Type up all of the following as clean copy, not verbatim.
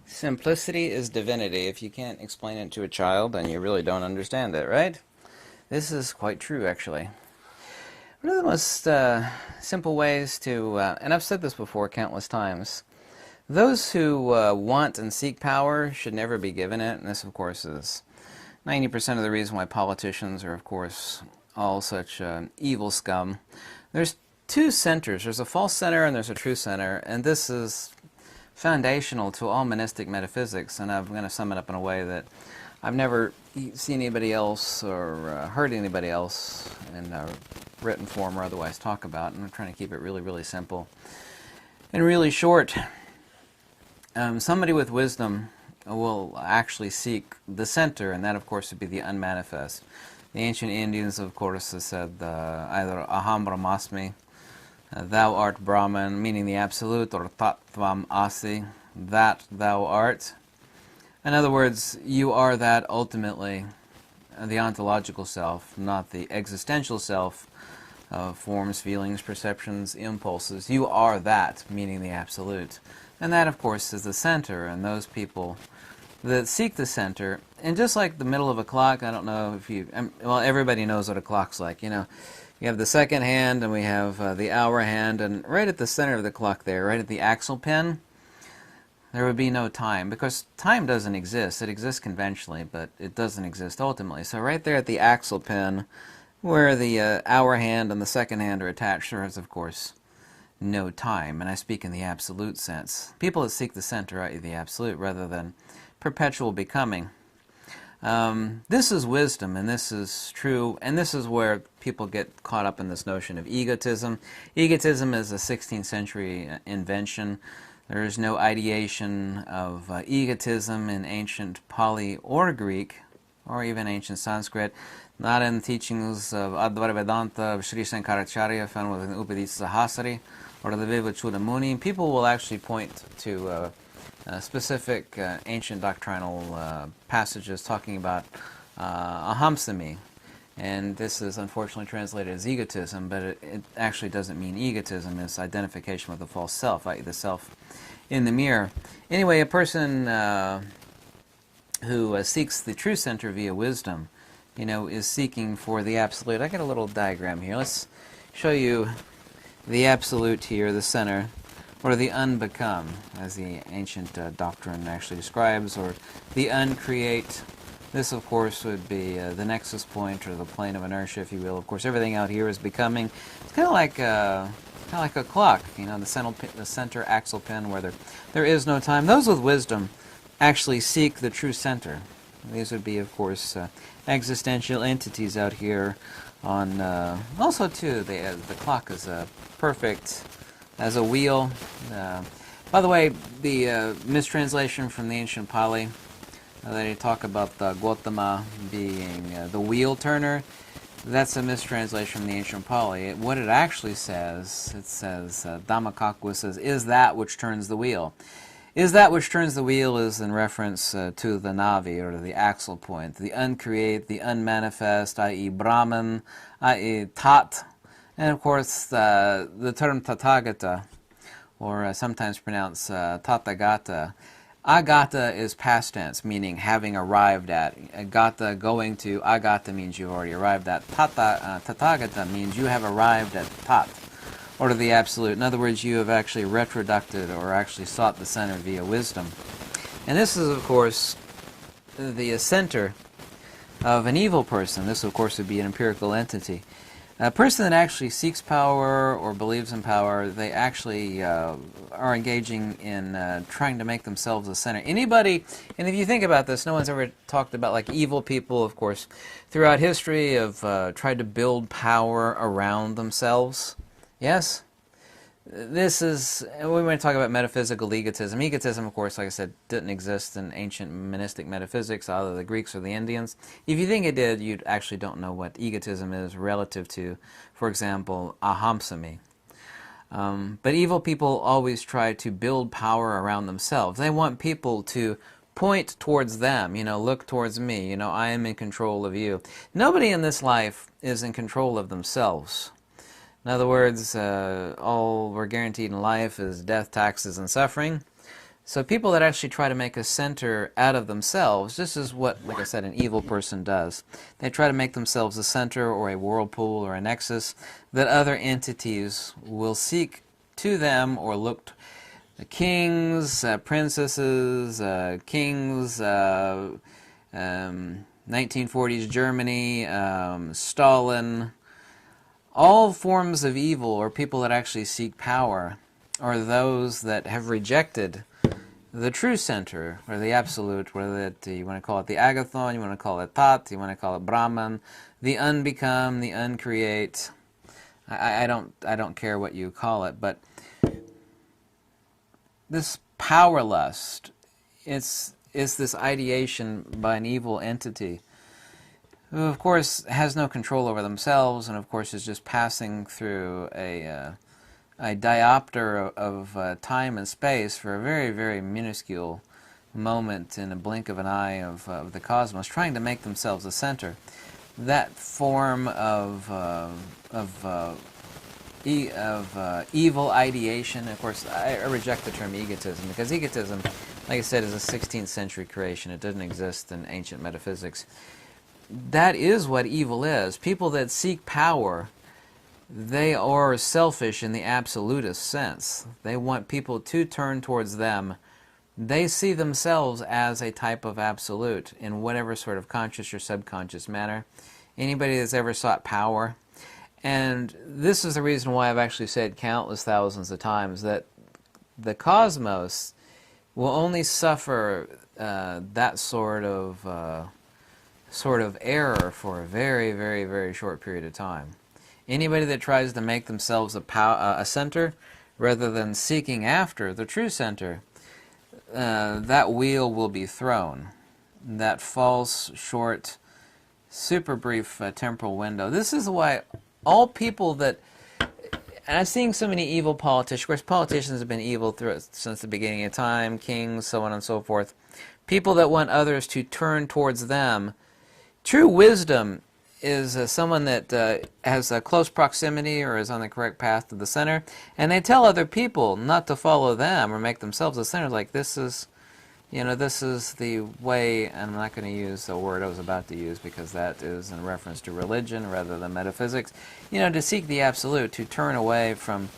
Simplicity is divinity. If you can't explain it to a child, then you really don't understand it, right? This is quite true, actually. One of the most simple ways to, and I've said this before countless times, those who want and seek power should never be given it, and this, of course, is 90% of the reason why politicians are, of course, all such evil scum. There's two centers. There's a false center and there's a true center, and this is foundational to all monistic metaphysics, and I'm going to sum it up in a way that I've never seen anybody else or heard anybody else in written form or otherwise talk about, and I'm trying to keep it really, really simple and really short. Somebody with wisdom will actually seek the center, and that, of course, would be the unmanifest. The ancient Indians, of course, have said either Aham Brahmasmi, thou art Brahman, meaning the absolute, or Tattvam Asi, that thou art. In other words, you are that ultimately, the ontological self, not the existential self of forms, feelings, perceptions, impulses. You are that, meaning the absolute. And that, of course, is the center, and those people that seek the center, and just like the middle of a clock, I don't know if you, well, everybody knows what a clock's like, you know. You have the second hand, and we have the hour hand, and right at the center of the clock there, right at the axle pin, there would be no time, because time doesn't exist. It exists conventionally, but it doesn't exist ultimately. So right there at the axle pin, where the hour hand and the second hand are attached, there is, of course, no time, and I speak in the absolute sense. People that seek the center are the absolute rather than perpetual becoming. This is wisdom, and this is true, and this is where people get caught up in this notion of egotism. Egotism is a 16th century invention. There is no ideation of egotism in ancient Pali or Greek, or even ancient Sanskrit, not in the teachings of Advaita Vedanta of Sri Sankaracharya found within Upadisa Sahasrara, or the Vivacudamuni. People will actually point to specific ancient doctrinal passages talking about ahamsami, and this is unfortunately translated as egotism, but it actually doesn't mean egotism. It's identification with the false self, i.e. the self in the mirror. Anyway, a person who seeks the true center via wisdom, you know, is seeking for the absolute. I got a little diagram here. Let's show you the absolute here, the center, or the unbecome, as the ancient doctrine actually describes, or the uncreate. This, of course, would be the nexus point, or the plane of inertia, if you will. Of course, everything out here is becoming. It's kind of like a clock, you know, the center axle pin, where there is no time. Those with wisdom actually seek the true center. These would be, of course, existential entities out here. On also, too, the clock is perfect as a wheel. By the way, the mistranslation from the ancient Pali, they talk about Gautama being the wheel turner. That's a mistranslation from the ancient Pali. What it actually says, it says, Dhammakakwa says, is that which turns the wheel. Is that which turns the wheel is in reference to the Navi, or the axle point, the uncreate, the unmanifest, i.e. Brahman, i.e. Tat, and of course the term Tathagata, or sometimes pronounced Tathagata. Agata is past tense, meaning having arrived at. Gata, going to. Agata means you've already arrived at. Tathagata means you have arrived at Tat, or to the absolute. In other words, you have actually retroducted or actually sought the center via wisdom. And this is, of course, the center of an evil person. This, of course, would be an empirical entity. A person that actually seeks power or believes in power, they actually are engaging in trying to make themselves the center. Anybody, and if you think about this, no one's ever talked about, like, evil people, of course, throughout history have tried to build power around themselves. Yes? This is, we want to talk about metaphysical egotism. Egotism, of course, like I said, didn't exist in ancient monistic metaphysics, either the Greeks or the Indians. If you think it did, you actually don't know what egotism is relative to, for example, ahamsami. But evil people always try to build power around themselves. They want people to point towards them, look towards me, I am in control of you. Nobody in this life is in control of themselves. In other words, all we're guaranteed in life is death, taxes, and suffering. So people that actually try to make a center out of themselves, this is what, like I said, an evil person does. They try to make themselves a center or a whirlpool or a nexus that other entities will seek to them or look to. Kings, princesses, kings, 1940s Germany, Stalin, all forms of evil or people that actually seek power are those that have rejected the true center, or the absolute, whether you want to call it the agathon, you want to call it tat, you want to call it Brahman, the unbecome, the uncreate. I don't care what you call it, but this power lust, it's this ideation by an evil entity who, of course, has no control over themselves, and of course is just passing through a diopter of time and space for a very, very minuscule moment in a blink of an eye of the cosmos, trying to make themselves a center. That form of evil ideation, of course, I reject the term egotism, because egotism, like I said, is a 16th century creation. It doesn't exist in ancient metaphysics. That is what evil is. People that seek power, they are selfish in the absolutist sense. They want people to turn towards them. They see themselves as a type of absolute in whatever sort of conscious or subconscious manner. Anybody that's ever sought power, and this is the reason why I've actually said countless thousands of times that the cosmos will only suffer that sort of error for a very, very, very short period of time. Anybody that tries to make themselves a center rather than seeking after the true center, that wheel will be thrown. That false, short, super brief temporal window. This is why all people that, and I'm seeing so many evil politicians, of course politicians have been evil since the beginning of time, kings, so on and so forth. People that want others to turn towards them. True wisdom is someone that has a close proximity or is on the correct path to the center, and they tell other people not to follow them or make themselves a center, like this is the way, and I'm not going to use the word I was about to use because that is in reference to religion rather than metaphysics, to seek the absolute, to turn away from,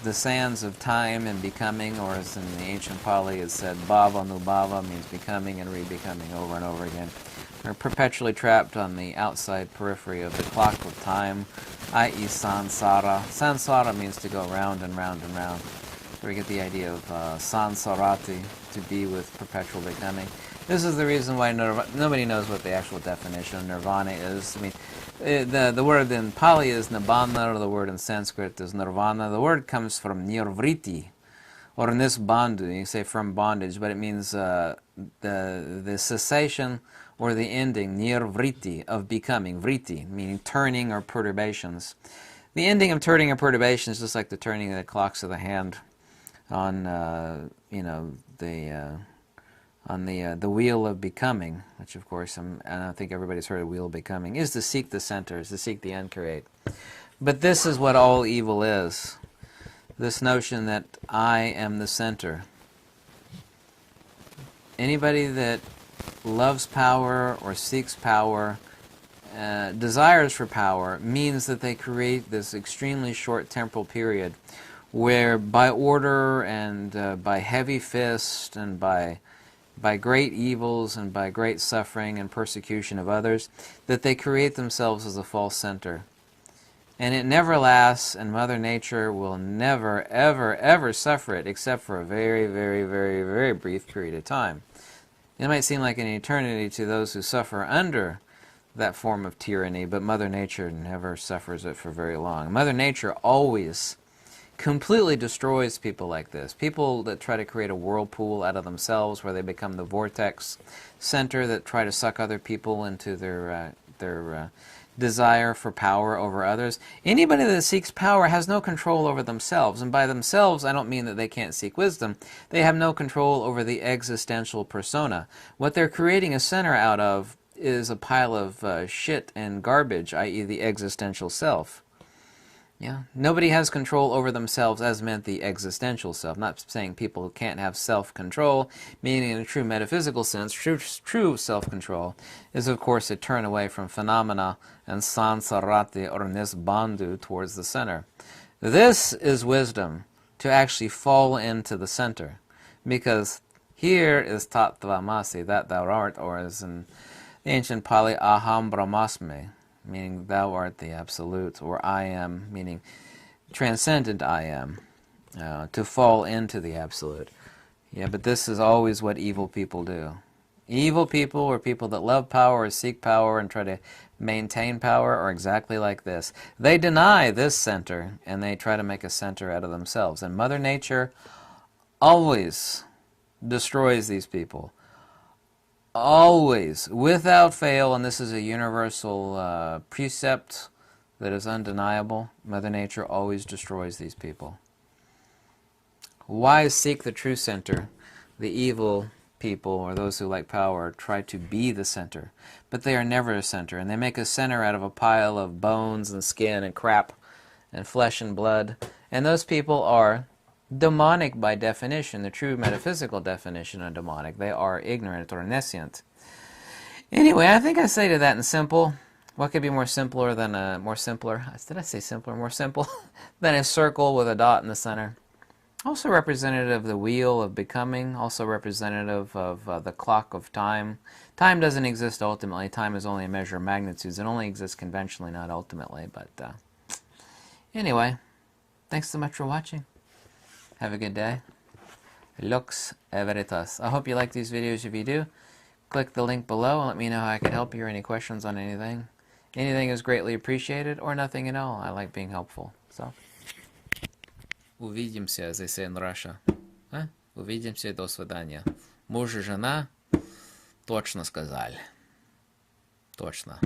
the sands of time and becoming, or as in the ancient Pali it said, bhava nubhava, means becoming and re-becoming over and over again. We're perpetually trapped on the outside periphery of the clock of time, i.e. sansara. Sansara means to go round and round and round. So we get the idea of sansarati, to be with perpetual becoming. This is the reason why nobody knows what the actual definition of nirvana is. I mean, the word in Pali is nibbana, or the word in Sanskrit is nirvana. The word comes from nirvriti, or nisbandhu, you say from bondage, but it means the cessation or the ending, nirvriti, of becoming, vriti, meaning turning or perturbations. The ending of turning or perturbation is just like the turning of the clocks of the hand on the wheel of becoming, which of course I don't think everybody's heard of wheel of becoming, is to seek the center, is to seek the uncreate. But this is what all evil is. This notion that I am the center. Anybody that loves power or seeks power, desires for power, means that they create this extremely short temporal period where by order and by heavy fist and by great evils and by great suffering and persecution of others, that they create themselves as a false center. And it never lasts, and Mother Nature will never, ever, ever suffer it, except for a very, very, very, very brief period of time. It might seem like an eternity to those who suffer under that form of tyranny, but Mother Nature never suffers it for very long. Mother Nature always completely destroys people like this. People that try to create a whirlpool out of themselves where they become the vortex center, that try to suck other people into their desire for power over others. Anybody that seeks power has no control over themselves. And by themselves, I don't mean that they can't seek wisdom. They have no control over the existential persona. What they're creating a center out of is a pile of shit and garbage, i.e. the existential self. Yeah, nobody has control over themselves as meant the existential self. I'm not saying people can't have self-control, meaning in a true metaphysical sense, true self-control is of course a turn away from phenomena and sansarati or nisbandhu towards the center. This is wisdom, to actually fall into the center, because here is tattvamasi, that thou art, or as in the ancient Pali, aham brahmasmi, meaning thou art the absolute, or I am, meaning transcendent I am, to fall into the absolute. Yeah, but this is always what evil people do. Evil people, or people that love power or seek power and try to maintain power, are exactly like this. They deny this center, and they try to make a center out of themselves. And Mother Nature always destroys these people. Always, without fail, and this is a universal precept that is undeniable, Mother Nature always destroys these people. Why seek the true center? The evil people, or those who like power, try to be the center, but they are never a center, and they make a center out of a pile of bones and skin and crap and flesh and blood, and those people are demonic by definition, the true metaphysical definition of demonic. They are ignorant or nescient. Anyway, I think I stated that in simple. What could be more simpler than a more simpler? Did I say simpler? More simple than a circle with a dot in the center. Also representative of the wheel of becoming. Also representative of the clock of time. Time doesn't exist ultimately. Time is only a measure of magnitudes. It only exists conventionally, not ultimately. But anyway, thanks so much for watching. Have a good day. Lux Veritas. I hope you like these videos. If you do, click the link below and let me know how I can help you, or any questions on anything. Anything is greatly appreciated, or nothing at all. I like being helpful. So, увидимся, as they say in Russia. Увидимся, до свидания. Муж и жена точно сказали. Точно.